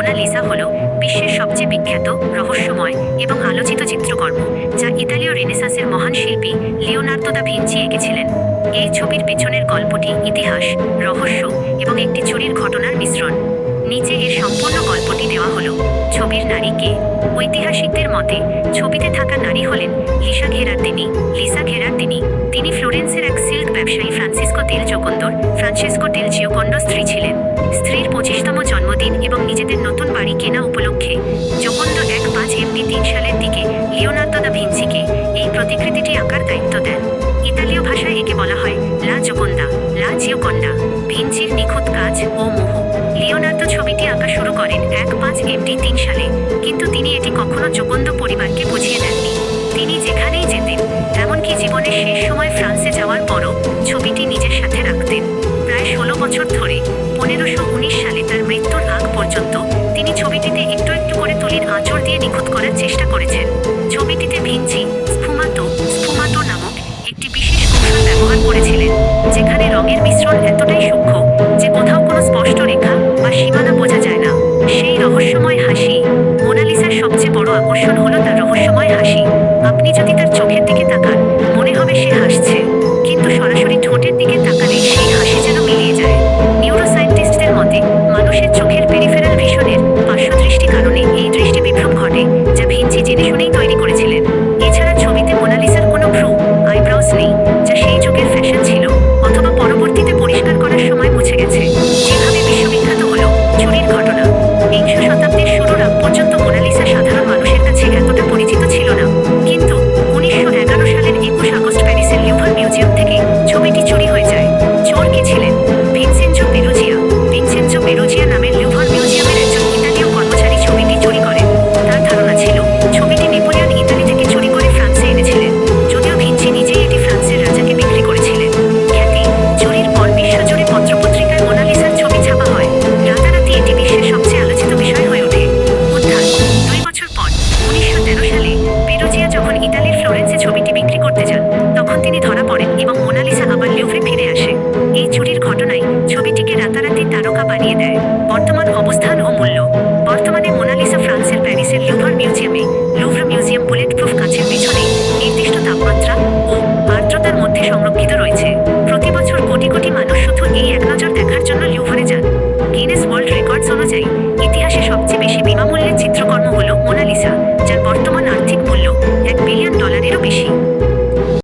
Mona Lisa হল বিশ্বের সবচেয়ে বিখ্যাত, রহস্যময় এবং আলোচিত চিত্রকর্ম, যা ইতালীয় রেনেসাঁসের মহান শিল্পী লিওনার্দো দা ভিঞ্চি এঁকেছিলেন। এই ছবির পেছনের গল্পটি ইতিহাস, রহস্য এবং একটি চুরির ঘটনার মিশ্রণ। নিচে এর সম্পূর্ণ গল্পটি দেওয়া হলো। ছবির নারী কে? ঐতিহাসিকদের মতে ছবিতে থাকা নারী হলেন লিসা ঘেরার্দিনি। তিনি ফ্লোরেন্সের এক সিল্ক ব্যবসায়ী ফ্রান্সিসকো দেল জিওকন্ডোর স্ত্রী ছিলেন। স্ত্রীর 25তম জন্মদিন এবং নিজেদের নতুন বাড়ি কেনা উপলক্ষে জোকোন্দো 1503 সালের দিকে লিওনার্দো দা ভিঞ্চিকে এই প্রতিকৃতিটি আঁকার দায়িত্ব দেন। ইতালীয় ভাষায় একে বলা হয় লা জিওকন্ডা। ভিঞ্চির নিখুঁত কাজ ও মোহ। লিওনার্দো ছবিটি আঁকা শুরু করেন 1503 সালে, কিন্তু তিনি এটি কখনো জোকোন্দো পরিবারকে বুঝিয়ে দেননি। তিনি যেখানেই যেতেন, এমনকি জীবনের শেষ সময় ফ্রান্সে যাওয়ার পরও ছবিটি নিজের সাথে রাখতেন। প্রায় 16 বছর ধরে 1519 সালে তার মৃত্যুর আগ পর্যন্ত তিনি ছবিটিতে একটু একটু করে তুলির আঁচড় দিয়ে নিখুঁত করার চেষ্টা করেছেন। ছবিটিতে ভিঞ্চি স্ফুমাতো নামক একটি বিশেষ কৌশল ব্যবহার করেছিলেন, যেখানে রঙের মিশ্রণ এতটাই সূক্ষ্ম যে কোথাও কোনো স্পষ্ট রেখা বা সীমানা বোঝা যায় না। সেই রহস্যময় হাসি। মোনালিসার সবচেয়ে বড় আকর্ষণ হলো তার রহস্যময় হাসি। আপনি যদি তার চোখের দিকে তাকান, মনে হবে সে হাসছে, কিন্তু সরাসরি ঠোঁটের দিকে তাকালে সেই হাসি যেন মিলিয়ে যায়। নিউরোসায়েন্টিস্টদের মতে মানুষের চোখের পেরিফেরাল ভিশনের পার্শ্বদৃষ্টি কারণে এই দৃষ্টি বিভ্রম ঘটে, যা ভিঞ্চি জেনে শুনেই তৈরি করেছিলেন। এছাড়া ছবিতে মোনালিসার কোনো আইব্রাউস নেই, যা সেই যুগের ফ্যাশন ছিল অথবা পরবর্তীতে পরিষ্কার করার সময় মুছে গেছে। যেভাবে বিশ্ববিখ্যাত হলো চুরির ঘটনা। বিংশ শতাব্দীর শুরুর আগ পর্যন্ত মোনালিসা সাধারণ মানুষের কাছে এতটা পরিচিত ছিল না, কিন্তু 1911 সালের 21 আগস্ট প্যারিসের লিউভার মিউজিয়াম থেকে ছবিটি চুরি হয়ে যায়। চোর কে ছিলেন? ভিনচেনজো পেরুজিয়া নামের লিউভার মিউজিয়ামের একজন ইতালীয় কর্মচারী ছবিটি চুরি করেন। তার ধারণা ছিল ছবিটি নেপোলিয়ন ইতালি থেকে চুরি করে ফ্রান্সে এনেছিলেন, যদিও ভিঞ্চি নিজেই এটি ফ্রান্সের রাজাকে বিক্রি করেছিলেন। খ্যাতি। চুরির পর বিশ্বজুড়ে পত্রপত্রিকায় মোনালিসার ছবি ছাপা হয়। রাতারাতি এটি বিশ্বের সবচেয়ে আলোচিত বিষয় হয়ে ওঠে। উদ্ধার। 2 বছর পর 1913 সালে পেরুজিয়া যখন ইতালির ফ্লোরেন্সে ছবিটি বিক্রি করতে যান, তখন তিনি ধরা পড়েন এবং মোনালিসা আবার লিউভ্রে ফিরে আসে। এই চুরির ঘটনায় ছবিটিকে রাতারাতি তারকা বানিয়ে দেয়।